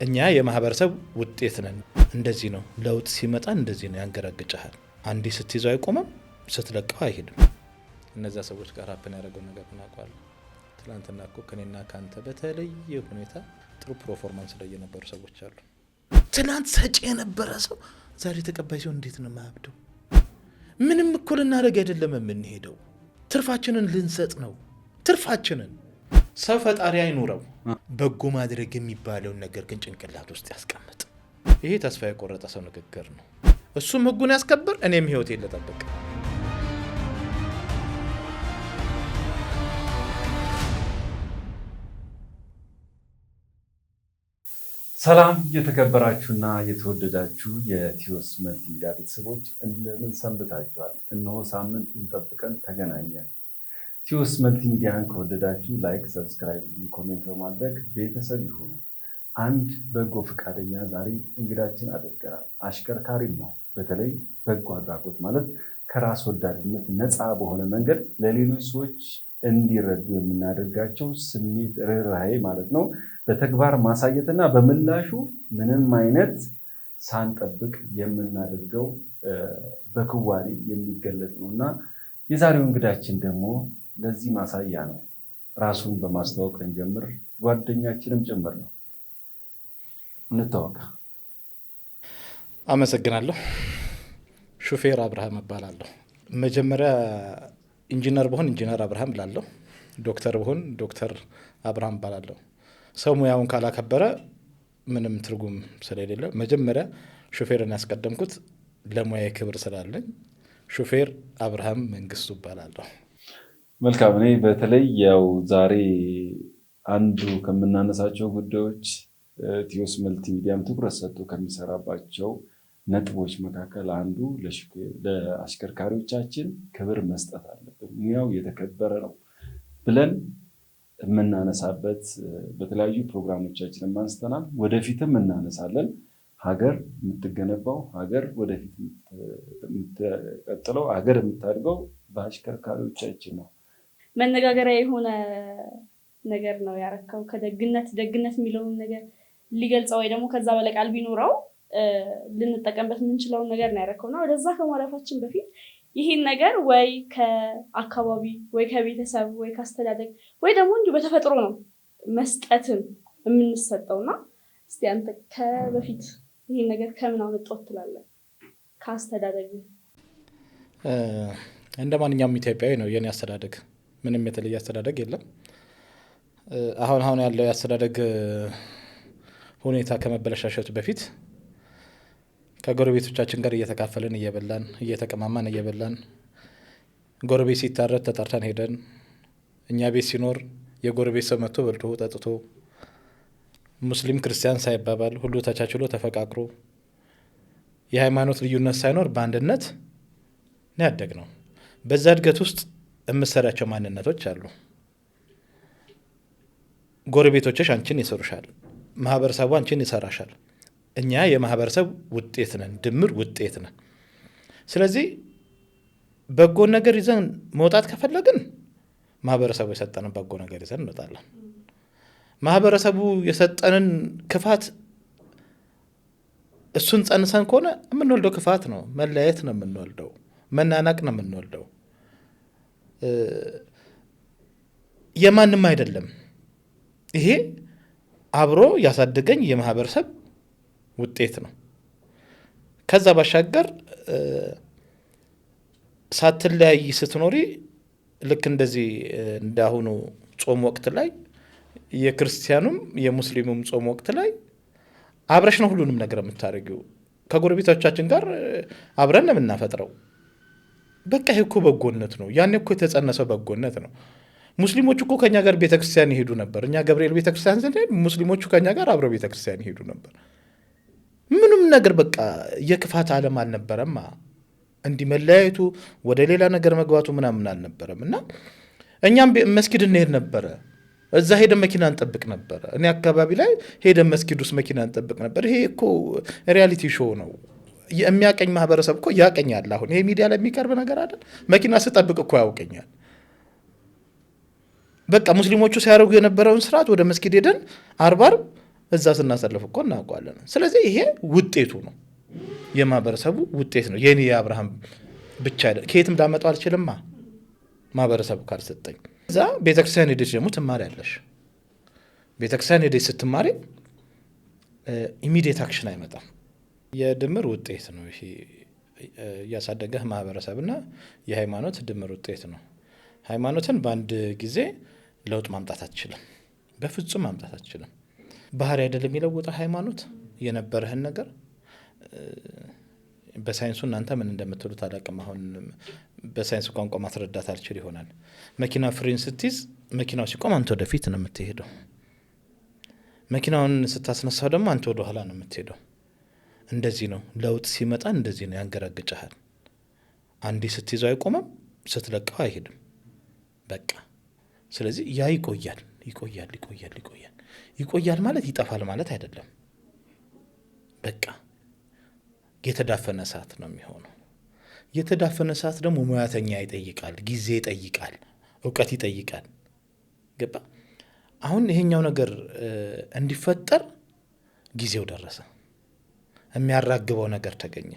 እኛ የማህበረሰብ ውጤት ነን። እንደዚህ ነው ለውጥ ሲመጣ እንደዚህ ነው ያንገራግጫል። አንዲ ስትይዘው አይቆምም፣ ስትለቀው አይሄድም። እነዛ ሰዎች ጋር ሀፕን ያደረገው ነገር እናውቃለን። ትላንትና እኮ ከኔና ካንተ በተለየ ሁኔታ ጥሩ ፐርፎርማንስ ላይ የነበሩ ሰዎች አሉ። ትላንት ሰጪ የነበረ ሰው ዛሬ ተቀባይ ሲሆን እንዴት ነው የማያብደው? ምንም እኮ ልናደርግ አይደለም የምንሄደው፣ ትርፋችንን ልንሰጥ ነው። ትርፋችንን ሰው ፈጣሪ አይኑረው፣ በጎ ማድረግ የሚባለውን ነገር ግን ጭንቅላት ውስጥ ያስቀምጥ። ይሄ ተስፋ የቆረጠ ሰው ንግግር ነው። እሱም ህጉን ያስከብር፣ እኔም ህይወቴን ልጠብቅ። ሰላም የተከበራችሁና የተወደዳችሁ የቲዮስ መልቲሚዲያ ቤተሰቦች እንደምን ሰንብታችኋል? እነሆ ሳምንቱን ጠብቀን ተገናኘን። ቲዮስ መልቲሚዲያን ከወደዳችሁ ላይክ፣ ሰብስክራይብ፣ ኮሜንት በማድረግ ቤተሰብ ይሁኑ። አንድ በጎ ፈቃደኛ ዛሬ እንግዳችን አድርገናል። አሽከርካሪም ነው። በተለይ በጎ አድራጎት ማለት ከራስ ወዳድነት ነፃ በሆነ መንገድ ለሌሎች ሰዎች እንዲረዱ የምናደርጋቸው ስሜት ርህራሄ ማለት ነው በተግባር ማሳየትና በምላሹ ምንም አይነት ሳንጠብቅ የምናደርገው በክዋኔ የሚገለጽ ነው እና የዛሬው እንግዳችን ደግሞ ለዚህ ማሳያ ነው። ራሱን በማስተዋወቅ እንጀምር። ጓደኛችንም ጭምር ነው። እንተዋወቅ። አመሰግናለሁ። ሹፌር አብርሃም እባላለሁ። መጀመሪያ ኢንጂነር ብሆን ኢንጂነር አብርሃም እላለሁ። ዶክተር ብሆን ዶክተር አብርሃም እባላለሁ። ሰው ሙያውን ካላከበረ ምንም ትርጉም ስለሌለ መጀመሪያ ሹፌርን ያስቀደምኩት ለሙያዬ ክብር ስላለኝ ሹፌር አብርሃም መንግስቱ እባላለሁ። መልካም። እኔ በተለይ ያው ዛሬ አንዱ ከምናነሳቸው ጉዳዮች ቲዮስ መልቲሚዲያም ትኩረት ሰጥቶ ከሚሰራባቸው ነጥቦች መካከል አንዱ ለአሽከርካሪዎቻችን ክብር መስጠት አለብን፣ ሙያው የተከበረ ነው ብለን የምናነሳበት በተለያዩ ፕሮግራሞቻችን አንስተናል። ወደፊትም እናነሳለን። ሀገር የምትገነባው፣ ሀገር ወደፊት የምትቀጥለው፣ ሀገር የምታድገው በአሽከርካሪዎቻችን ነው። መነጋገሪያ የሆነ ነገር ነው ያረከው። ከደግነት ደግነት የሚለውን ነገር ሊገልጸው ወይ ደግሞ ከዛ በላይ ቃል ቢኖረው ልንጠቀምበት የምንችለውን ነገር ነው ያረከውና ወደዛ ከማለፋችን በፊት ይህን ነገር ወይ ከአካባቢ ወይ ከቤተሰብ ወይ ካስተዳደግ ወይ ደግሞ እንዲሁ በተፈጥሮ ነው መስጠትም የምንሰጠውና እስቲ አንተ ከበፊት ይህን ነገር ከምን አመጣው ትላለህ? ካስተዳደግ እንደ ማንኛውም ኢትዮጵያዊ ነው የኔ አስተዳደግ። ምንም የተለየ አስተዳደግ የለም። አሁን ያለው የአስተዳደግ ሁኔታ ከመበለሻሸቱ በፊት ከጎረቤቶቻችን ጋር እየተካፈልን እየበላን እየተቀማማን እየበላን፣ ጎረቤት ሲታረድ ተጠርተን ሄደን፣ እኛ ቤት ሲኖር የጎረቤት ሰው መጥቶ በልቶ ጠጥቶ፣ ሙስሊም ክርስቲያን ሳይባባል ሁሉ ተቻችሎ ተፈቃቅሮ የሃይማኖት ልዩነት ሳይኖር በአንድነት ነው ያደግነው። በዛ እድገት ውስጥ የምትሰራቸው ማንነቶች አሉ። ጎረቤቶችሽ አንቺን ይሰሩሻል፣ ማህበረሰቡ አንቺን ይሰራሻል። እኛ የማህበረሰብ ውጤት ነን፣ ድምር ውጤት ነን። ስለዚህ በጎ ነገር ይዘን መውጣት ከፈለግን ማህበረሰቡ የሰጠንን በጎ ነገር ይዘን እንወጣለን። ማህበረሰቡ የሰጠንን ክፋት እሱን ጸንሰን ከሆነ የምንወልደው ክፋት ነው፣ መለያየት ነው የምንወልደው፣ መናናቅ ነው የምንወልደው። የማንም አይደለም። ይሄ አብሮ ያሳደገኝ የማህበረሰብ ውጤት ነው። ከዛ ባሻገር ሳትለያይ ስትኖሪ ልክ እንደዚህ እንዳሁኑ ጾም ወቅት ላይ የክርስቲያኑም የሙስሊሙም ጾም ወቅት ላይ አብረሽ ነው ሁሉንም ነገር የምታደርጊው። ከጎረቤቶቻችን ጋር አብረን ነው የምናፈጥረው። በቃ ይሄ እኮ በጎነት ነው። ያን እኮ የተጸነሰው በጎነት ነው። ሙስሊሞቹ እኮ ከኛ ጋር ቤተክርስቲያን ይሄዱ ነበር። እኛ ገብርኤል ቤተክርስቲያን ስንሄድ ሙስሊሞቹ ከኛ ጋር አብረው ቤተክርስቲያን ይሄዱ ነበር። ምንም ነገር በቃ የክፋት ዓለም አልነበረም። እንዲህ መለያየቱ ወደ ሌላ ነገር መግባቱ ምናምን አልነበረም። እና እኛም መስጊድ እንሄድ ነበረ። እዛ ሄደን መኪና እንጠብቅ ነበረ። እኔ አካባቢ ላይ ሄደን መስጊድ ውስጥ መኪና እንጠብቅ ነበር። ይሄ እኮ ሪያሊቲ ሾው ነው። የሚያቀኝ ማህበረሰብ እኮ ያቀኛል። አሁን ይሄ ሚዲያ ላይ የሚቀርብ ነገር አይደል። መኪና ስጠብቅ እኮ ያውቀኛል። በቃ ሙስሊሞቹ ሲያደርጉ የነበረውን ስርዓት ወደ መስጊድ ሄደን አርባር እዛ ስናሳልፍ እኮ እናውቀዋለን። ስለዚህ ይሄ ውጤቱ ነው፣ የማህበረሰቡ ውጤት ነው። የኔ የአብርሃም ብቻ ከየትም ላመጣው አልችልማ ማህበረሰቡ ካልሰጠኝ። እዛ ቤተክርስቲያን ሄደች ደግሞ ትማሪያለሽ። ቤተክርስቲያን ሄደች ስትማሪ ኢሚዲየት አክሽን አይመጣም። የድምር ውጤት ነው ይሄ ያሳደገህ ማህበረሰብና የሃይማኖት ድምር ውጤት ነው። ሃይማኖትን በአንድ ጊዜ ለውጥ ማምጣት አትችልም፣ በፍጹም ማምጣት አትችልም። ባህሪ አይደለም የሚለውጠ ሃይማኖት የነበረህን ነገር። በሳይንሱ እናንተ ምን እንደምትሉት አላውቅም። አሁን በሳይንስ ቋንቋ ማስረዳት አልችል ይሆናል። መኪና ፍሬን ስትይዝ መኪናው ሲቆም አንተ ወደፊት ነው የምትሄደው። መኪናውን ስታስነሳው ደግሞ አንተ ወደ ኋላ ነው የምትሄደው። እንደዚህ ነው ለውጥ ሲመጣ፣ እንደዚህ ነው ያንገራግጭሃል። አንዴ ስትይዘው አይቆምም፣ ስትለቀው አይሄድም። በቃ ስለዚህ ያ ይቆያል ይቆያል ይቆያል ይቆያል። ይቆያል ማለት ይጠፋል ማለት አይደለም። በቃ የተዳፈነ እሳት ነው የሚሆነው። የተዳፈነ እሳት ደግሞ ሙያተኛ ይጠይቃል፣ ጊዜ ይጠይቃል፣ እውቀት ይጠይቃል። ገባ? አሁን ይሄኛው ነገር እንዲፈጠር ጊዜው ደረሰ። የሚያራግበው ነገር ተገኘ።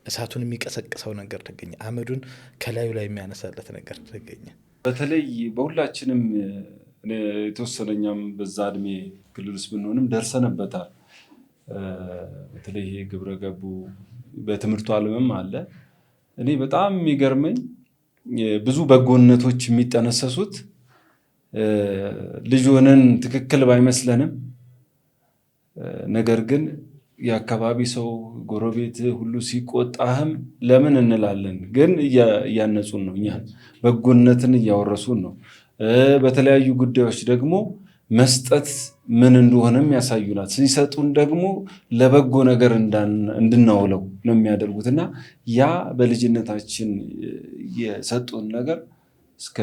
እሳቱን የሚቀሰቅሰው ነገር ተገኘ። አመዱን ከላዩ ላይ የሚያነሳለት ነገር ተገኘ። በተለይ በሁላችንም የተወሰነኛም በዛ እድሜ ክልል ውስጥ ብንሆንም ደርሰንበታል። በተለይ ይሄ ግብረ ገቡ በትምህርቱ ዓለምም አለ። እኔ በጣም የሚገርመኝ ብዙ በጎነቶች የሚጠነሰሱት ልጅ ሆነን ትክክል ባይመስለንም፣ ነገር ግን የአካባቢ ሰው ጎረቤት ሁሉ ሲቆጣህም ለምን እንላለን። ግን እያነጹን ነው፣ እኛን በጎነትን እያወረሱን ነው። በተለያዩ ጉዳዮች ደግሞ መስጠት ምን እንደሆነም ያሳዩናል። ሲሰጡን ደግሞ ለበጎ ነገር እንድናውለው ነው የሚያደርጉት እና ያ በልጅነታችን የሰጡን ነገር እስከ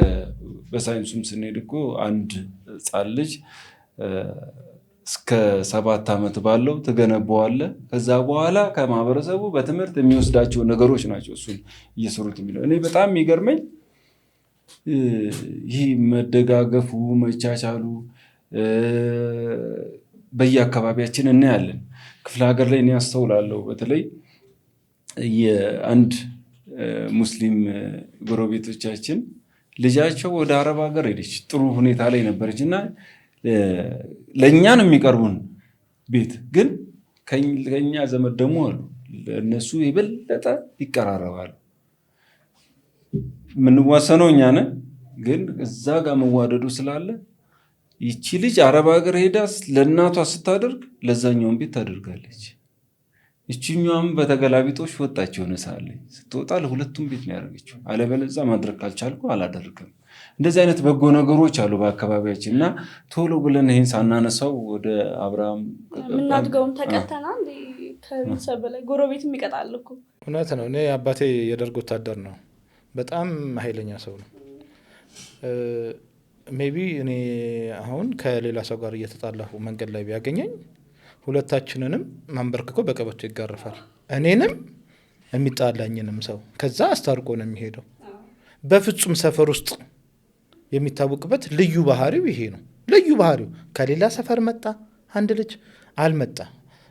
በሳይንሱም ስንሄድ እኮ አንድ ሕፃን ልጅ እስከ 7 ዓመት ባለው ትገነባዋለህ። ከዛ በኋላ ከማህበረሰቡ በትምህርት የሚወስዳቸው ነገሮች ናቸው እሱን እየሰሩት የሚለው። እኔ በጣም የሚገርመኝ ይህ መደጋገፉ፣ መቻቻሉ በየአካባቢያችን እናያለን። ክፍለ ሀገር ላይ እኔ ያስተውላለሁ። በተለይ የአንድ ሙስሊም ጎረቤቶቻችን ልጃቸው ወደ አረብ ሀገር ሄደች። ጥሩ ሁኔታ ላይ ነበረች እና ለእኛ ነው የሚቀርቡን ቤት፣ ግን ከኛ ዘመድ ደግሞ አሉ እነሱ የበለጠ ይቀራረባሉ። የምንዋሰነው እኛ ነን፣ ግን እዛ ጋር መዋደዱ ስላለ ይቺ ልጅ አረብ ሀገር ሄዳ ለእናቷ ስታደርግ ለዛኛውን ቤት ታደርጋለች። ይችኛዋም በተገላቢጦሽ ወጣች። የሆነ ሰዓት ላይ ስትወጣ ለሁለቱም ቤት ነው ያደረገችው። አለበለዚያ ማድረግ ካልቻልኩ አላደርግም። እንደዚህ አይነት በጎ ነገሮች አሉ በአካባቢያችን እና ቶሎ ብለን ይህን ሳናነሳው ወደ አብርሃም የምናድገውም ተቀተና ከቤተሰብ በላይ ጎረቤትም ይቀጣል እኮ። እውነት ነው። እኔ አባቴ የደርግ ወታደር ነው። በጣም ኃይለኛ ሰው ነው። ሜቢ እኔ አሁን ከሌላ ሰው ጋር እየተጣላሁ መንገድ ላይ ቢያገኘኝ ሁለታችንንም ማንበርክኮ በቀበቶ ይጋርፋል። እኔንም የሚጣላኝንም ሰው ከዛ አስታርቆ ነው የሚሄደው። በፍጹም ሰፈር ውስጥ የሚታወቅበት ልዩ ባህሪው ይሄ ነው። ልዩ ባህሪው ከሌላ ሰፈር መጣ አንድ ልጅ አልመጣ፣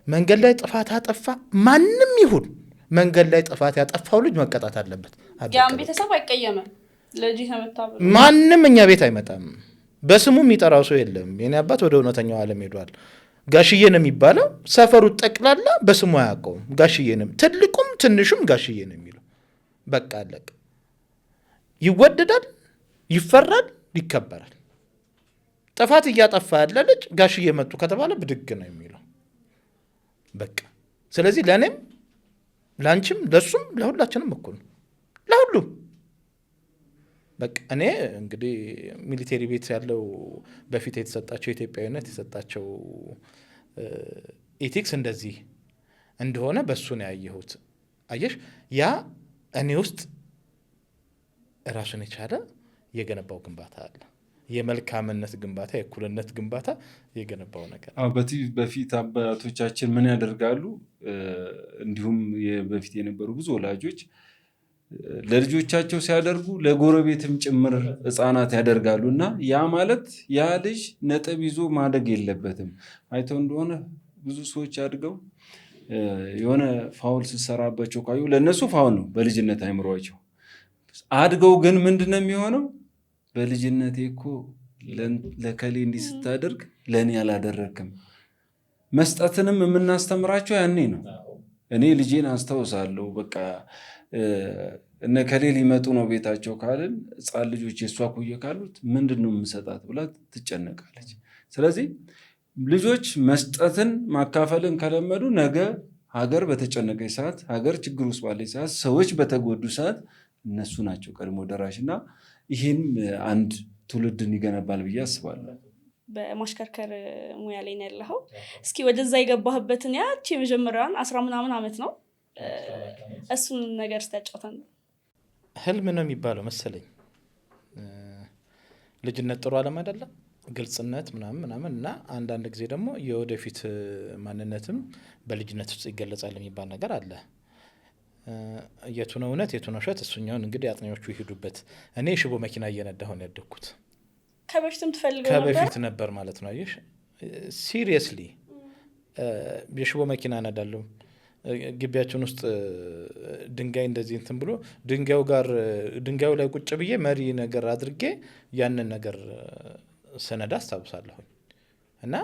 መንገድ ላይ ጥፋት አጠፋ፣ ማንም ይሁን መንገድ ላይ ጥፋት ያጠፋው ልጅ መቀጣት አለበት። ያም ቤተሰብ አይቀየምም። ልጅ ተመታ ማንም እኛ ቤት አይመጣም። በስሙ የሚጠራው ሰው የለም። የኔ አባት ወደ እውነተኛው ዓለም ሄዷል። ጋሽዬ ነው የሚባለው። ሰፈሩ ጠቅላላ በስሙ አያውቀውም። ጋሽዬንም ትልቁም ትንሹም ጋሽዬ ነው የሚለው። በቃ አለቀ። ይወደዳል፣ ይፈራል፣ ይከበራል። ጥፋት እያጠፋ ያለ ልጅ ጋሽዬ መጡ ከተባለ ብድግ ነው የሚለው። በቃ ስለዚህ ለእኔም ለአንቺም ለሱም ለሁላችንም እኩል ነው፣ ለሁሉም። በቃ እኔ እንግዲህ ሚሊቴሪ ቤት ያለው በፊት የተሰጣቸው ኢትዮጵያዊነት የተሰጣቸው ኢቲክስ እንደዚህ እንደሆነ በሱ ነው ያየሁት። አየሽ፣ ያ እኔ ውስጥ ራሱን የቻለ የገነባው ግንባታ አለ። የመልካምነት ግንባታ፣ የእኩልነት ግንባታ የገነባው ነገር። በፊት አባቶቻችን ምን ያደርጋሉ? እንዲሁም በፊት የነበሩ ብዙ ወላጆች ለልጆቻቸው ሲያደርጉ ለጎረቤትም ጭምር ህፃናት ያደርጋሉ። እና ያ ማለት ያ ልጅ ነጥብ ይዞ ማደግ የለበትም። አይተው እንደሆነ ብዙ ሰዎች አድገው የሆነ ፋውል ስሰራባቸው ካዩ ለእነሱ ፋውል ነው በልጅነት አይምሯቸው። አድገው ግን ምንድነው የሚሆነው? በልጅነቴ እኮ ለከሌ እንዲህ ስታደርግ ለእኔ አላደረግክም። መስጠትንም የምናስተምራቸው ያኔ ነው። እኔ ልጄን አስታውሳለሁ። በቃ እነ ከሌ ሊመጡ ነው ቤታቸው ካልን ህፃን ልጆች የእሷ ኩየ ካሉት ምንድን ነው የምሰጣት ብላ ትጨነቃለች። ስለዚህ ልጆች መስጠትን ማካፈልን ከለመዱ ነገ ሀገር በተጨነቀች ሰዓት፣ ሀገር ችግር ውስጥ ባለች ሰዓት፣ ሰዎች በተጎዱ ሰዓት እነሱ ናቸው ቀድሞ ደራሽ እና ይህም አንድ ትውልድን ይገነባል ብዬ አስባለሁ። በማሽከርከር ሙያ ላይ ነው ያለኸው። እስኪ ወደዛ የገባህበትን ያቺ የመጀመሪያዋን 10 ምናምን ዓመት ነው እሱን ነገር ስታጫውተን። ህልም ነው የሚባለው መሰለኝ። ልጅነት ጥሩ አለም አይደለም፣ ግልጽነት ምናምን እና አንዳንድ ጊዜ ደግሞ የወደፊት ማንነትም በልጅነት ውስጥ ይገለጻል የሚባል ነገር አለ። የቱ ነው እውነት የቱ ነው ውሸት? እሱኛውን እንግዲህ አጥኚዎቹ ይሄዱበት። እኔ የሽቦ መኪና እየነዳሁ ነው ያደግኩት። ከበፊትም ትፈልገው ነበር? ከበፊት ነበር ማለት ነው። አየሽ፣ ሲሪየስሊ የሽቦ መኪና ነዳለሁ። ግቢያችን ውስጥ ድንጋይ እንደዚህ እንትን ብሎ ድንጋዩ ላይ ቁጭ ብዬ መሪ ነገር አድርጌ ያንን ነገር ሰነዳ አስታውሳለሁኝ። እና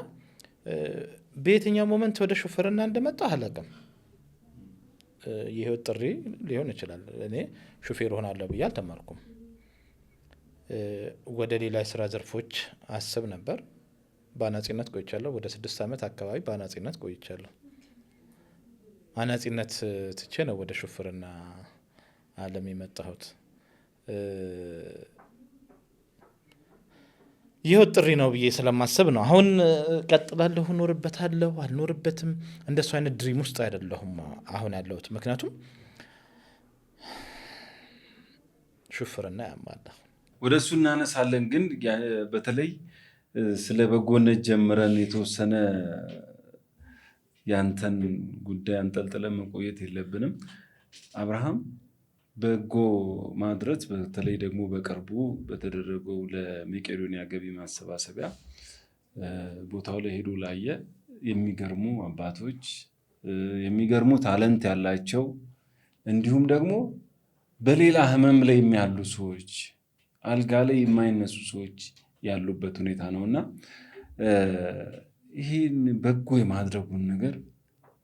በየትኛው ሞመንት ወደ ሹፍርና እንደመጣሁ አላውቅም። የህይወት ጥሪ ሊሆን ይችላል። እኔ ሹፌር ሆናለሁ ብዬ አልተማርኩም። ወደ ሌላ የስራ ዘርፎች አስብ ነበር። በአናጺነት ቆይቻለሁ። ወደ 6 ዓመት አካባቢ በአናጺነት ቆይቻለሁ። አናጺነት ትቼ ነው ወደ ሹፍርና አለም የመጣሁት። የህይወት ጥሪ ነው ብዬ ስለማስብ ነው። አሁን ቀጥላለሁ፣ እኖርበታለሁ፣ አልኖርበትም እንደሱ አይነት ድሪም ውስጥ አይደለሁም አሁን ያለሁት። ምክንያቱም ሹፍርና ያማል። ወደ እሱ እናነሳለን። ግን በተለይ ስለ በጎነት ጀምረን የተወሰነ ያንተን ጉዳይ አንጠልጥለን መቆየት የለብንም። አብርሃም በጎ ማድረግ በተለይ ደግሞ በቅርቡ በተደረገው ለመቄዶንያ ገቢ ማሰባሰቢያ ቦታው ላይ ሄዶ ላየ የሚገርሙ አባቶች፣ የሚገርሙ ታለንት ያላቸው እንዲሁም ደግሞ በሌላ ህመም ላይ የሚያሉ ሰዎች፣ አልጋ ላይ የማይነሱ ሰዎች ያሉበት ሁኔታ ነው እና ይህን በጎ የማድረጉን ነገር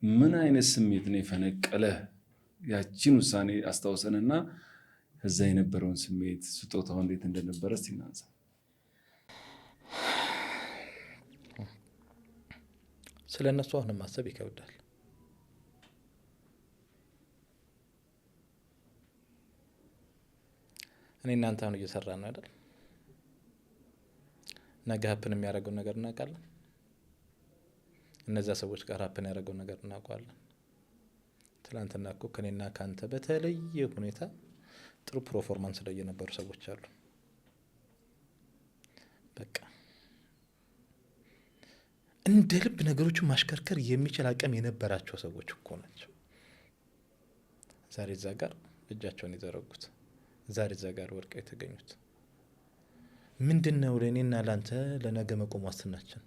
ምን አይነት ስሜት ነው የፈነቀለ? ያችን ውሳኔ አስታውሰንና እዛ የነበረውን ስሜት ስጦታው እንዴት እንደነበረ ሲናንሳ። ስለ እነሱ አሁን ማሰብ ይከብዳል። እኔ እናንተ አሁን እየሰራ ነው አይደል? ነገ ሀፕን የሚያደርገው ነገር እናውቃለን። እነዛ ሰዎች ጋር ሀፕን ያደረገው ነገር እናውቃለን። ትላንትና እኮ ከኔና ካንተ በተለየ ሁኔታ ጥሩ ፐርፎርማንስ ላይ የነበሩ ሰዎች አሉ። በቃ እንደ ልብ ነገሮችን ማሽከርከር የሚችል አቅም የነበራቸው ሰዎች እኮ ናቸው ዛሬ እዛ ጋር እጃቸውን የዘረጉት፣ ዛሬ እዛ ጋር ወድቀው የተገኙት። ምንድነው ለእኔና ላንተ ለነገ መቆም ዋስትናችን?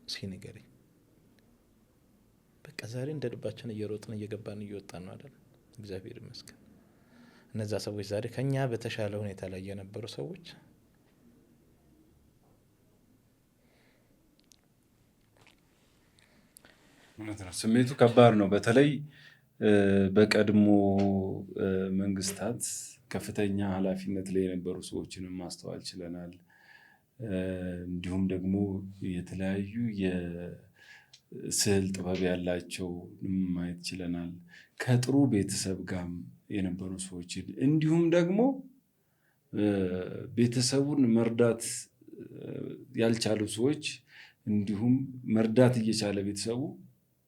እስኪ ንገረኝ። በቃ ዛሬ እንደ ልባችን እየሮጥን እየገባን እየወጣን ነው አይደል? እግዚአብሔር ይመስገን። እነዛ ሰዎች ዛሬ ከኛ በተሻለ ሁኔታ ላይ የነበሩ ሰዎች ስሜቱ ከባድ ነው። በተለይ በቀድሞ መንግስታት ከፍተኛ ኃላፊነት ላይ የነበሩ ሰዎችንም ማስተዋል ችለናል። እንዲሁም ደግሞ የተለያዩ የስዕል ጥበብ ያላቸው ማየት ችለናል። ከጥሩ ቤተሰብ ጋር የነበሩ ሰዎችን እንዲሁም ደግሞ ቤተሰቡን መርዳት ያልቻሉ ሰዎች እንዲሁም መርዳት እየቻለ ቤተሰቡ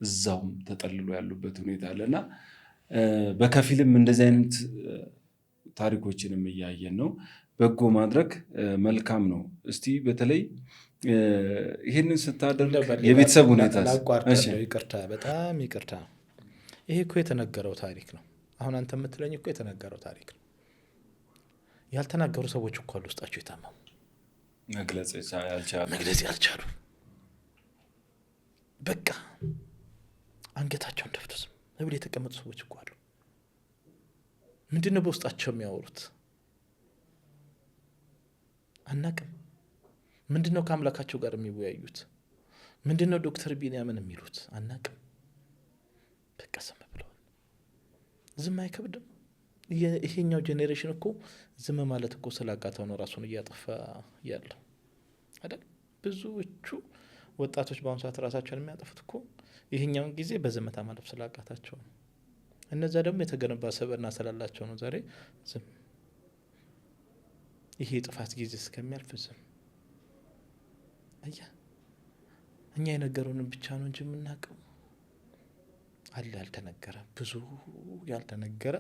እዛውም ተጠልሎ ያሉበት ሁኔታ አለና በከፊልም እንደዚህ አይነት ታሪኮችንም እያየን ነው። በጎ ማድረግ መልካም ነው። እስቲ በተለይ ይህንን ስታደርግ የቤተሰብ ሁኔታ ይቅርታ፣ በጣም ይቅርታ። ይሄ እኮ የተነገረው ታሪክ ነው። አሁን አንተ የምትለኝ እኮ የተነገረው ታሪክ ነው። ያልተናገሩ ሰዎች እኮ አሉ ውስጣቸው የታመሙ መግለጽ ያልቻሉ በቃ አንገታቸውን ደፍተው ዝም ብለው የተቀመጡ ሰዎች እኮ አሉ። ምንድነው በውስጣቸው የሚያወሩት አናቅም። ምንድነው ከአምላካቸው ጋር የሚወያዩት? ምንድነው ዶክተር ቢንያምን የሚሉት አናቅም። በቃ ዝም ብለዋል። ዝም አይከብድም? ይሄኛው ጄኔሬሽን እኮ ዝም ማለት እኮ ስላቃተው ነው ራሱን እያጠፋ ያለው አይደል? ብዙዎቹ ወጣቶች በአሁኑ ሰዓት ራሳቸውን የሚያጠፉት እኮ ይሄኛውን ጊዜ በዝምታ ማለፍ ስላቃታቸው ነው። እነዛ ደግሞ የተገነባ ሰብዕና ስላላቸው ነው ዛሬ ዝም። ይሄ የጥፋት ጊዜ እስከሚያልፍ ዝም። አያ እኛ የነገሩንን ብቻ ነው እንጂ የምናውቀው አለ ያልተነገረ፣ ብዙ ያልተነገረ፣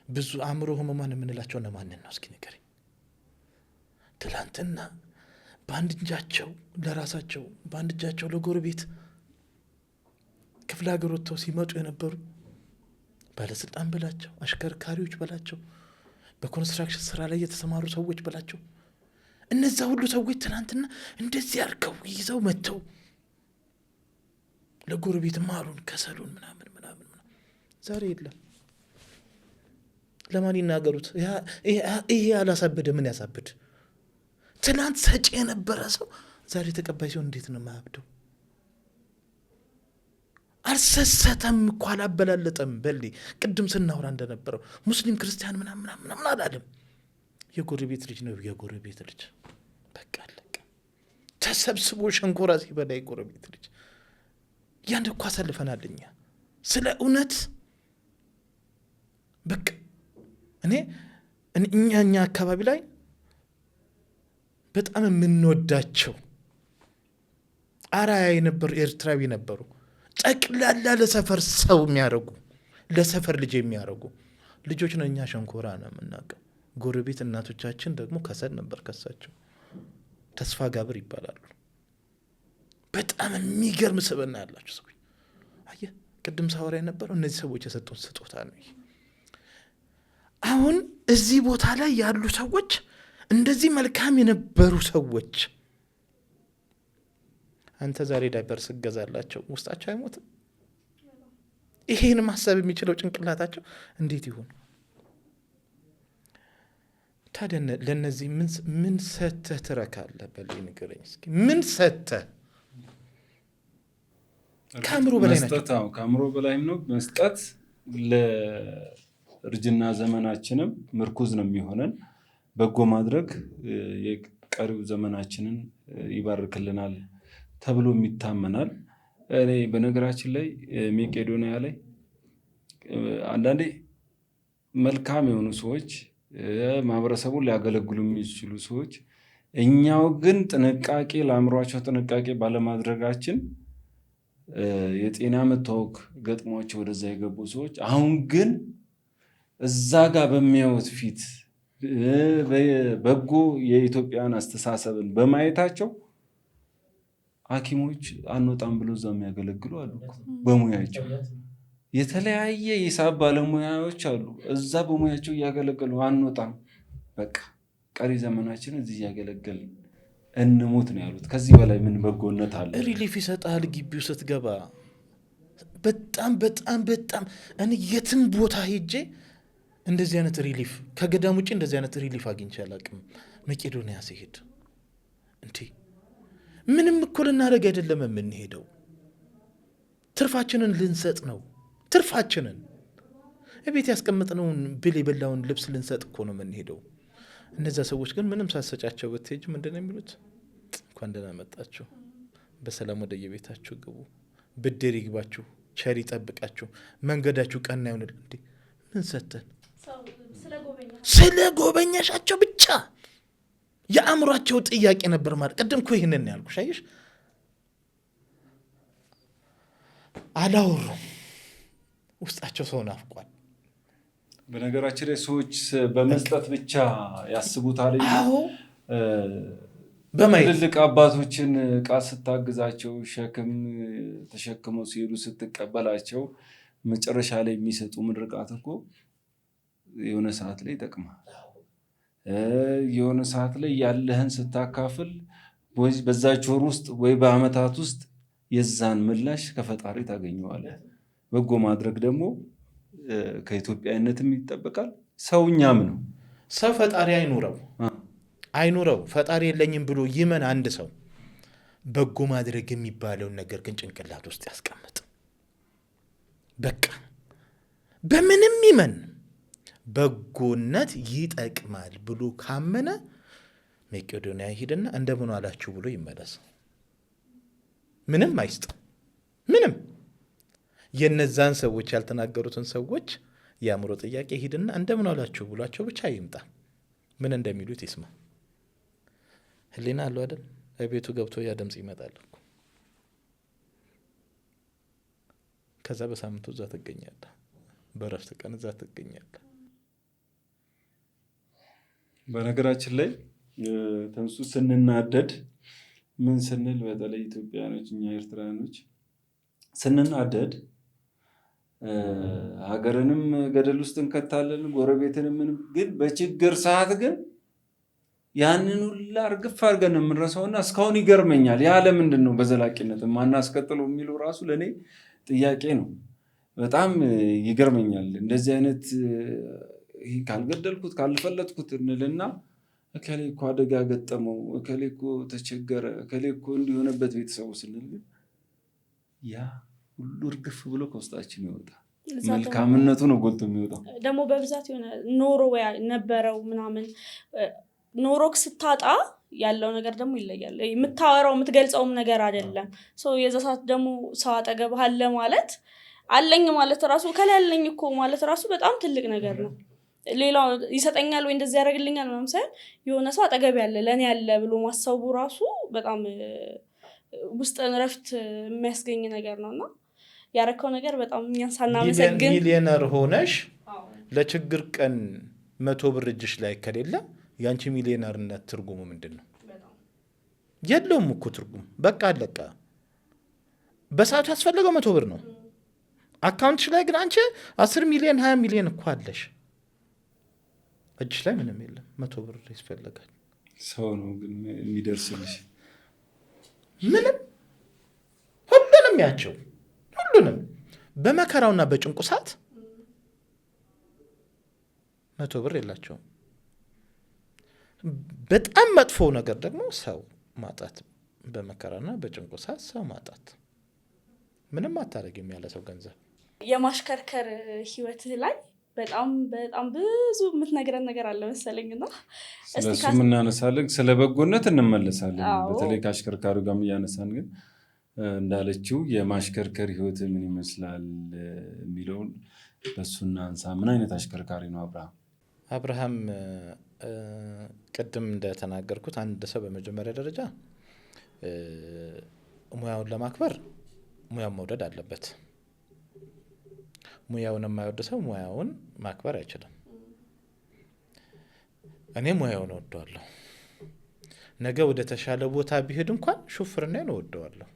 ብዙ አእምሮ ህሙማን የምንላቸው እነማንን ነው እስኪ ንገረኝ። ትላንትና በአንድ እጃቸው ለራሳቸው በአንድ እጃቸው ለጎረቤት ክፍለ ሀገር ወጥተው ሲመጡ የነበሩ ባለስልጣን በላቸው፣ አሽከርካሪዎች በላቸው፣ በኮንስትራክሽን ስራ ላይ የተሰማሩ ሰዎች በላቸው፣ እነዛ ሁሉ ሰዎች ትናንትና እንደዚህ አድርገው ይዘው መጥተው ለጎረቤት ማሩን ከሰሉን ምናምን ዛሬ የለም። ለማን ይናገሩት? ይሄ ያላሳበደ ምን ያሳብድ? ትናንት ሰጪ የነበረ ሰው ዛሬ ተቀባይ ሲሆን እንዴት ነው የማያብደው? አልሰሰተም እኮ አላበላለጠም። በል ቅድም ስናወራ እንደነበረው ሙስሊም ክርስቲያን ምናምን አላለም። የጎረቤት ልጅ ነው የጎረቤት ልጅ። በቃ አለቀ። ተሰብስቦ ሸንኮራ ሲበላ የጎረቤት ልጅ ያን እኮ አሳልፈናል እኛ ስለ እውነት። በቃ እኛ አካባቢ ላይ በጣም የምንወዳቸው አራያ የነበሩ ኤርትራዊ ነበሩ። ጠቅላላ ለሰፈር ሰው የሚያረጉ ለሰፈር ልጅ የሚያረጉ ልጆች ነው። እኛ ሸንኮራ ነው የምናውቀው። ጎረቤት እናቶቻችን ደግሞ ከሰል ነበር ከሳቸው። ተስፋ ጋብር ይባላሉ። በጣም የሚገርም ስብዕና ያላቸው ሰዎች። አየህ ቅድም ሳወራ የነበረው እነዚህ ሰዎች የሰጡን ስጦታ ነው። አሁን እዚህ ቦታ ላይ ያሉ ሰዎች እንደዚህ መልካም የነበሩ ሰዎች አንተ ዛሬ ዳይፐር ስገዛላቸው ውስጣቸው አይሞትም? ይሄን ማሰብ የሚችለው ጭንቅላታቸው እንዴት ይሆን ታዲያ? ለነዚህ ምን ሰተህ ትረካለህ? በልይ ንገረኝ እስኪ። ምን ሰተህ? ከአእምሮ በላይ ናቸው። ከአእምሮ በላይም ነው መስጠት። ለእርጅና ዘመናችንም ምርኩዝ ነው የሚሆነን። በጎ ማድረግ የቀሪው ዘመናችንን ይባርክልናል ተብሎ ይታመናል። እኔ በነገራችን ላይ መቄዶንያ ላይ አንዳንዴ መልካም የሆኑ ሰዎች ማህበረሰቡን ሊያገለግሉ የሚችሉ ሰዎች፣ እኛው ግን ጥንቃቄ ለአእምሯቸው ጥንቃቄ ባለማድረጋችን የጤና መታወክ ገጥሟቸው ወደዛ የገቡ ሰዎች አሁን ግን እዛ ጋር በሚያዩት ፊት በጎ የኢትዮጵያን አስተሳሰብን በማየታቸው ሐኪሞች አንወጣም ብሎ እዛ የሚያገለግሉ አሉ። በሙያቸው የተለያየ የሂሳብ ባለሙያዎች አሉ። እዛ በሙያቸው እያገለገሉ አንወጣም፣ በቃ ቀሪ ዘመናችን እዚህ እያገለገልን እንሞት ነው ያሉት። ከዚህ በላይ ምን በጎነት አለ? ሪሊፍ ይሰጣል። ግቢው ስትገባ በጣም በጣም በጣም እኔ የትም ቦታ ሄጄ እንደዚህ አይነት ሪሊፍ ከገዳም ውጭ እንደዚህ አይነት ሪሊፍ አግኝቼ አላውቅም። መቄዶንያ ሲሄድ እንዴ ምንም እኮ ልናደርግ አይደለም የምንሄደው፣ ትርፋችንን ልንሰጥ ነው። ትርፋችንን እቤት ያስቀምጥነውን ብል የበላውን ልብስ ልንሰጥ እኮ ነው የምንሄደው። እነዛ ሰዎች ግን ምንም ሳሰጫቸው ብትሄጅ ምንድን ነው የሚሉት? እንኳን ደህና መጣችሁ፣ በሰላም ወደ የቤታችሁ ግቡ፣ ብድር ይግባችሁ፣ ቸር ይጠብቃችሁ፣ መንገዳችሁ ቀና ይሁንል። እንዴ ምን ሰተን? ስለ ጎበኛሻቸው ብቻ የአእምሯቸው ጥያቄ ነበር ማለት። ቅድም እኮ ይህንን ያልኩሽ አየሽ። አላወሩም፣ ውስጣቸው ሰው ናፍቋል። በነገራችን ላይ ሰዎች በመስጠት ብቻ ያስቡታል። ትልልቅ አባቶችን ዕቃ ስታግዛቸው፣ ሸክም ተሸክመው ሲሄዱ ስትቀበላቸው፣ መጨረሻ ላይ የሚሰጡ ምርቃት እኮ የሆነ ሰዓት ላይ ይጠቅማል። የሆነ ሰዓት ላይ ያለህን ስታካፍል በዛች ወር ውስጥ ወይ በአመታት ውስጥ የዛን ምላሽ ከፈጣሪ ታገኘዋለህ። በጎ ማድረግ ደግሞ ከኢትዮጵያዊነትም ይጠበቃል። ሰውኛም ነው። ሰው ፈጣሪ አይኑረው ፈጣሪ የለኝም ብሎ ይመን አንድ ሰው በጎ ማድረግ የሚባለውን ነገር ግን ጭንቅላት ውስጥ ያስቀምጥ። በቃ በምንም ይመን በጎነት ይጠቅማል ብሎ ካመነ መቄዶንያ ይሄድና እንደምን አላችሁ ብሎ ይመለስ። ምንም አይስጥ። ምንም የነዛን ሰዎች ያልተናገሩትን ሰዎች የአእምሮ ጥያቄ ሂድና እንደምን አላችሁ ብሏቸው ብቻ ይምጣ። ምን እንደሚሉት ይስማ። ህሊና አለው አይደል? ቤቱ ገብቶ ያ ድምጽ ይመጣል እኮ። ከዛ በሳምንቱ እዛ ትገኛለህ፣ በረፍት ቀን እዛ ትገኛለህ። በነገራችን ላይ ተንሱ ስንናደድ ምን ስንል፣ በተለይ ኢትዮጵያኖች እኛ ኤርትራኖች ስንናደድ ሀገርንም ገደል ውስጥ እንከታለን፣ ጎረቤትንም ምንም። ግን በችግር ሰዓት ግን ያንን ሁላ እርግፍ አድርገን የምንረሳውና እስካሁን ይገርመኛል። ያ ለምንድን ነው በዘላቂነት ማናስቀጥለው የሚለው ራሱ ለእኔ ጥያቄ ነው። በጣም ይገርመኛል። እንደዚህ አይነት ካልገደልኩት ካልፈለጥኩት እንልና እከሌ እኮ አደጋ ገጠመው፣ እከሌ እኮ ተቸገረ፣ እከሌ እኮ እንዲሆነበት ቤተሰቡ ስንል ያ ሁሉ እርግፍ ብሎ ከውስጣችን ይወጣል። መልካምነቱ ነው ጎልቶ የሚወጣው። ደግሞ በብዛት የሆነ ኖሮ ነበረው ምናምን ኖሮክ ስታጣ ያለው ነገር ደግሞ ይለያል። የምታወራው የምትገልጸውም ነገር አይደለም። የዛ ሰዓት ደግሞ ሰው አጠገብህ አለ ማለት አለኝ ማለት ራሱ ከላይ አለኝ እኮ ማለት ራሱ በጣም ትልቅ ነገር ነው። ሌላው ይሰጠኛል ወይ እንደዚህ ያደርግልኛል ምናምን ሳይሆን የሆነ ሰው አጠገብ ያለ ለእኔ ያለ ብሎ ማሰቡ ራሱ በጣም ውስጥን ረፍት የሚያስገኝ ነገር ነው። እና ያረከው ነገር በጣም እኛን ሳናመሰግን ሚሊዮነር ሆነሽ ለችግር ቀን 100 ብር እጅሽ ላይ ከሌለ ያንቺ ሚሊዮነርነት ትርጉሙ ምንድን ነው? የለውም እኮ ትርጉም። በቃ አለቀ። በሰዓቱ ያስፈልገው 100 ብር ነው። አካውንትሽ ላይ ግን አንቺ 10 ሚሊዮን 20 ሚሊዮን እኮ አለሽ፣ እጅሽ ላይ ምንም የለም። 100 ብር ይስፈልጋል። ሰው ነው ግን የሚደርስልሽ ምንም። ሁሉንም ያቸው ሁሉንም በመከራውና በጭንቁ ሰዓት 100 ብር የላቸውም። በጣም መጥፎ ነገር ደግሞ ሰው ማጣት፣ በመከራና በጭንቁ ሰዓት ሰው ማጣት። ምንም አታረግም ያለ ሰው ገንዘብ። የማሽከርከር ህይወትህ ላይ በጣም በጣም ብዙ የምትነግረን ነገር አለ መሰለኝና ስለሱ እናነሳለን፣ ስለ በጎነት እንመለሳለን። በተለይ ከአሽከርካሪው ጋር እያነሳን ግን እንዳለችው የማሽከርከር ህይወት ምን ይመስላል የሚለውን በሱና አንሳ። ምን አይነት አሽከርካሪ ነው አብርሃም? ቅድም እንደተናገርኩት አንድ ሰው በመጀመሪያ ደረጃ ሙያውን ለማክበር ሙያውን መውደድ አለበት። ሙያውን የማይወድ ሰው ሙያውን ማክበር አይችልም። እኔ ሙያውን እወደዋለሁ። ነገ ወደ ተሻለ ቦታ ቢሄድ እንኳን ሹፍርናን እወደዋለሁ፣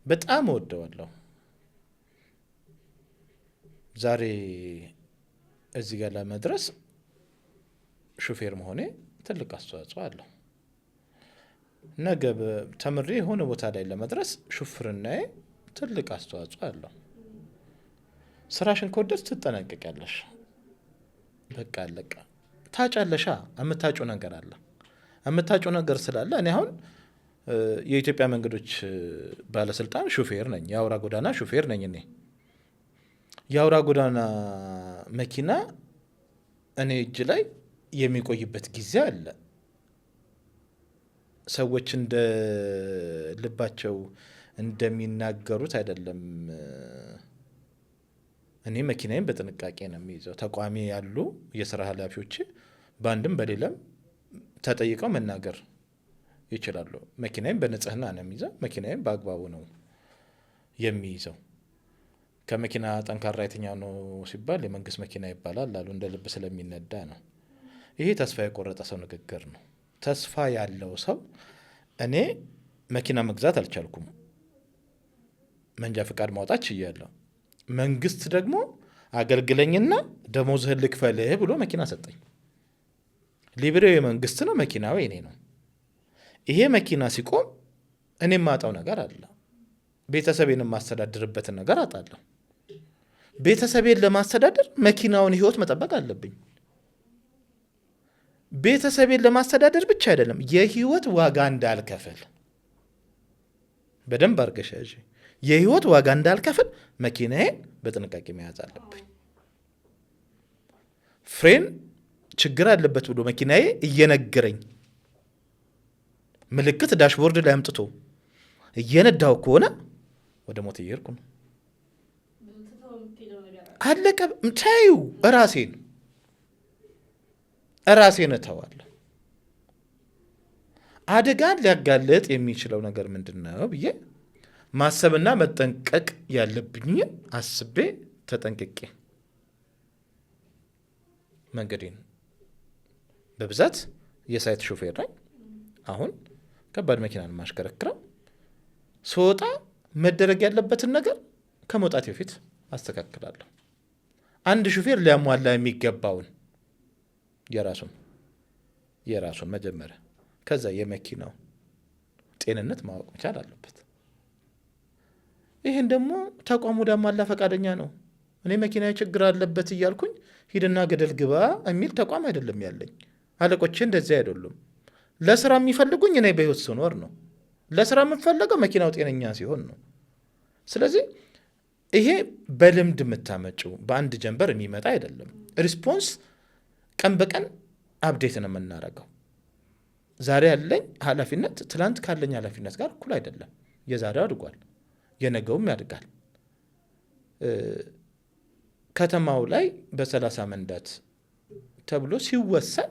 በጣም እወደዋለሁ። ዛሬ እዚህ ጋር ለመድረስ ሹፌር መሆኔ ትልቅ አስተዋጽኦ አለው። ነገ ተምሬ የሆነ ቦታ ላይ ለመድረስ ሹፍርናዬ ትልቅ አስተዋጽኦ አለው። ስራሽን ከወደድሽ ትጠነቀቂያለሽ። በቃ አለቀ። ታጫለሻ። የምታጭው ነገር አለ። የምታጭው ነገር ስላለ እኔ አሁን የኢትዮጵያ መንገዶች ባለስልጣን ሹፌር ነኝ፣ የአውራ ጎዳና ሹፌር ነኝ። እኔ የአውራ ጎዳና መኪና እኔ እጅ ላይ የሚቆይበት ጊዜ አለ። ሰዎች እንደ ልባቸው እንደሚናገሩት አይደለም። እኔ መኪናዬን በጥንቃቄ ነው የሚይዘው። ተቋሚ ያሉ የስራ ኃላፊዎች በአንድም በሌላም ተጠይቀው መናገር ይችላሉ። መኪናዬን በንጽህና ነው የሚይዘው። መኪናዬን በአግባቡ ነው የሚይዘው። ከመኪና ጠንካራ የትኛው ነው ሲባል የመንግስት መኪና ይባላል አሉ። እንደ ልብ ስለሚነዳ ነው። ይሄ ተስፋ የቆረጠ ሰው ንግግር ነው። ተስፋ ያለው ሰው እኔ መኪና መግዛት አልቻልኩም፣ መንጃ ፈቃድ ማውጣት ችያለሁ። መንግስት ደግሞ አገልግለኝና ደሞዝህን ልክፈልህ ብሎ መኪና ሰጠኝ። ሊብሬው የመንግስት ነው፣ መኪናው የኔ ነው። ይሄ መኪና ሲቆም እኔ የማጣው ነገር አለ። ቤተሰቤን የማስተዳድርበትን ነገር አጣለሁ። ቤተሰቤን ለማስተዳደር መኪናውን ህይወት መጠበቅ አለብኝ። ቤተሰቤን ለማስተዳደር ብቻ አይደለም የህይወት ዋጋ እንዳልከፍል፣ በደንብ አርገሻ የህይወት ዋጋ እንዳልከፍል መኪናዬን በጥንቃቄ መያዝ አለብኝ። ፍሬን ችግር አለበት ብሎ መኪናዬ እየነገረኝ ምልክት ዳሽቦርድ ላይ አምጥቶ እየነዳው ከሆነ ወደ ሞት እየሄድኩ ነው። አለቀ። ታዩ ራሴን እተዋለሁ። አደጋን ሊያጋለጥ የሚችለው ነገር ምንድን ነው ብዬ ማሰብና መጠንቀቅ ያለብኝ አስቤ ተጠንቅቄ መንገዴን በብዛት የሳይት ሾፌር ነኝ። አሁን ከባድ መኪናን ማሽከረክረው ስወጣ መደረግ ያለበትን ነገር ከመውጣት በፊት አስተካክላለሁ። አንድ ሹፌር ሊያሟላ የሚገባውን የራሱን መጀመሪያ፣ ከዛ የመኪናው ጤንነት ማወቅ መቻል አለበት። ይህን ደግሞ ተቋሙ ሊያሟላ ፈቃደኛ ነው። እኔ መኪና ችግር አለበት እያልኩኝ ሂድና ገደል ግባ የሚል ተቋም አይደለም ያለኝ። አለቆቼ እንደዚህ አይደሉም። ለስራ የሚፈልጉኝ እኔ በህይወት ስኖር ነው። ለስራ የምፈልገው መኪናው ጤነኛ ሲሆን ነው። ስለዚህ ይሄ በልምድ የምታመጪው በአንድ ጀንበር የሚመጣ አይደለም። ሪስፖንስ ቀን በቀን አፕዴት ነው የምናደርገው። ዛሬ ያለኝ ኃላፊነት ትላንት ካለኝ ኃላፊነት ጋር እኩል አይደለም። የዛሬው አድጓል፣ የነገውም ያድጋል። ከተማው ላይ በ30 መንዳት ተብሎ ሲወሰን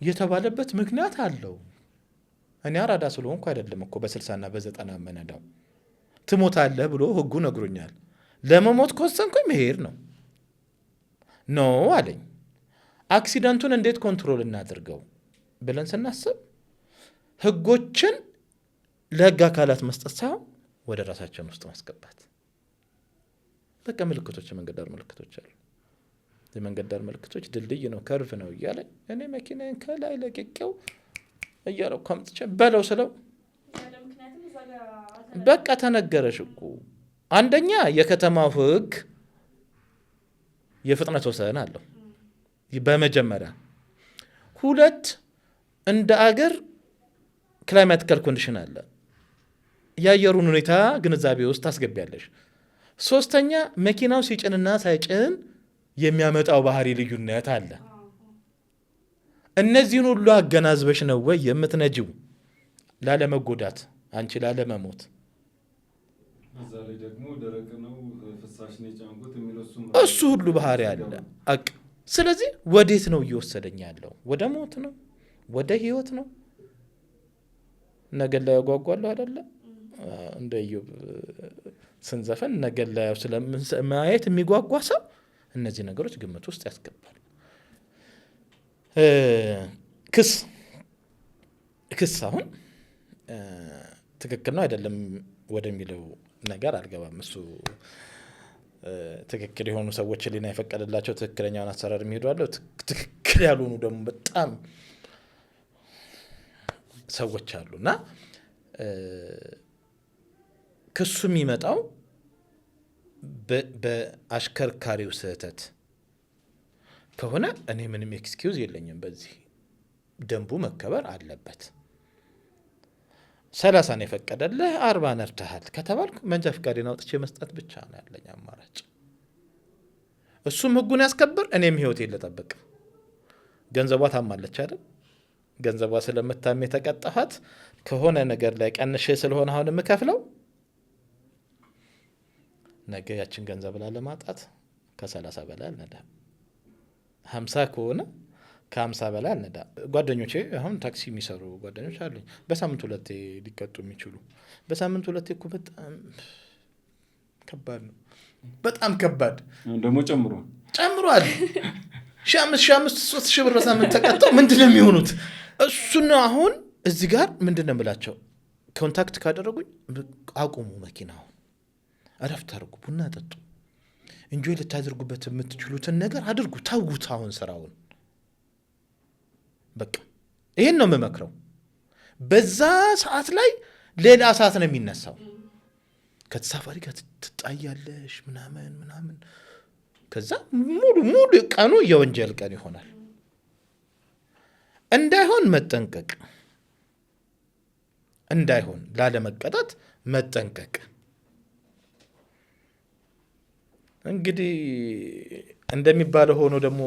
የተባለበት ምክንያት አለው። እኔ አራዳ ስለሆንኩ አይደለም እኮ በ60ና በ90 መነዳው። ትሞታለህ ብሎ ህጉ ነግሮኛል። ለመሞት ከወሰንኩኝ መሄድ ነው አለኝ። አክሲደንቱን እንዴት ኮንትሮል እናድርገው ብለን ስናስብ ህጎችን ለህግ አካላት መስጠት ሳይሆን ወደ ራሳችን ውስጥ ማስገባት። በቃ ምልክቶች፣ የመንገድ ዳር ምልክቶች አሉ። የመንገድ ዳር ምልክቶች ድልድይ ነው፣ ከርቭ ነው እያለ እኔ መኪናዬን ከላይ ለቅቄው እያለው ከምጥቼ በለው ስለው በቃ ተነገረሽ እኮ። አንደኛ የከተማው ህግ የፍጥነት ወሰን አለው በመጀመሪያ። 2 እንደ አገር ክላይማቲካል ኮንዲሽን አለ። የአየሩን ሁኔታ ግንዛቤ ውስጥ ታስገቢያለሽ። 3ኛ መኪናው ሲጭንና ሳይጭን የሚያመጣው ባህሪ ልዩነት አለ። እነዚህን ሁሉ አገናዝበሽ ነው ወይ የምትነጂው ላለመጎዳት፣ አንቺ ላለመሞት። እሱ ሁሉ ባህሪ አለ። ስለዚህ ወዴት ነው እየወሰደኝ ያለው? ወደ ሞት ነው? ወደ ህይወት ነው? ነገ ላይ ያጓጓለሁ አይደለ? እንደ ኢዮብ ስንዘፈን ነገ ላይ ስለማየት የሚጓጓ ሰው እነዚህ ነገሮች ግምት ውስጥ ያስገባል። ክስ አሁን ትክክል ነው አይደለም ወደሚለው ነገር አልገባም። እሱ ትክክል የሆኑ ሰዎች ሊና የፈቀደላቸው ትክክለኛውን አሰራር የሚሄዱ አለው። ትክክል ያልሆኑ ደግሞ በጣም ሰዎች አሉና ክሱ የሚመጣው በአሽከርካሪው ስህተት ከሆነ እኔ ምንም ኤክስኪውዝ የለኝም። በዚህ ደንቡ መከበር አለበት። 30 ነው የፈቀደልህ 40 ነርተሃል ከተባልኩ መንጃ ፈቃዴን አውጥቼ መስጠት ብቻ ነው ያለኝ አማራጭ። እሱም ህጉን ያስከብር፣ እኔም ህይወቴን ልጠብቅ። ገንዘቧ ታማለች አይደል? ገንዘቧ ስለምታም የተቀጣኋት ከሆነ ነገር ላይ ቀንሼ ስለሆነ አሁን የምከፍለው ነገ ያችን ገንዘብ ላለማጣት ከ30 በላይ አልነዳም። 50 ከሆነ ከ50 በላይ አልነዳም። ጓደኞቼ አሁን ታክሲ የሚሰሩ ጓደኞች አሉኝ። በሳምንት 2 ሊቀጡ የሚችሉ። በሳምንት 2 እኮ በጣም ከባድ ነው። በጣም ከባድ ደግሞ ጨምሯል። 5,500 3,000 ብር በሳምንት ተቀጥተው ምንድን ነው የሚሆኑት? እሱን አሁን እዚህ ጋር ምንድን ነው የምላቸው? ኮንታክት ካደረጉኝ አቁሙ፣ መኪናውን እረፍት አድርጉ፣ ቡና ጠጡ። እንጆይ ልታደርጉበት የምትችሉትን ነገር አድርጉ። ተውት አሁን ስራውን። በቃ ይሄን ነው የምመክረው። በዛ ሰዓት ላይ ሌላ ሰዓት ነው የሚነሳው። ከተሳፋሪ ጋር ትጣያለሽ ምናምን ከዛ ሙሉ ቀኑ የወንጀል ቀን ይሆናል። እንዳይሆን መጠንቀቅ፣ እንዳይሆን ላለመቀጣት መጠንቀቅ። እንግዲህ እንደሚባለው ሆኖ ደግሞ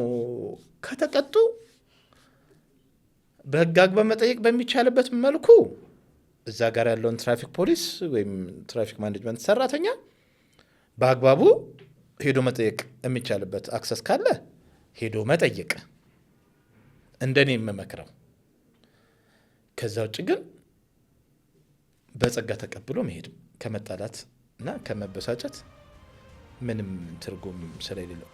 ከተቀጡ በህግ አግባብ መጠየቅ በሚቻልበት መልኩ እዛ ጋር ያለውን ትራፊክ ፖሊስ ወይም ትራፊክ ማኔጅመንት ሰራተኛ በአግባቡ ሄዶ መጠየቅ የሚቻልበት አክሰስ ካለ ሄዶ መጠየቅ እንደኔ የምመክረው። ከዛ ውጭ ግን በጸጋ ተቀብሎ መሄድ ከመጣላት እና ከመበሳጨት ምንም ትርጉም ስለሌለው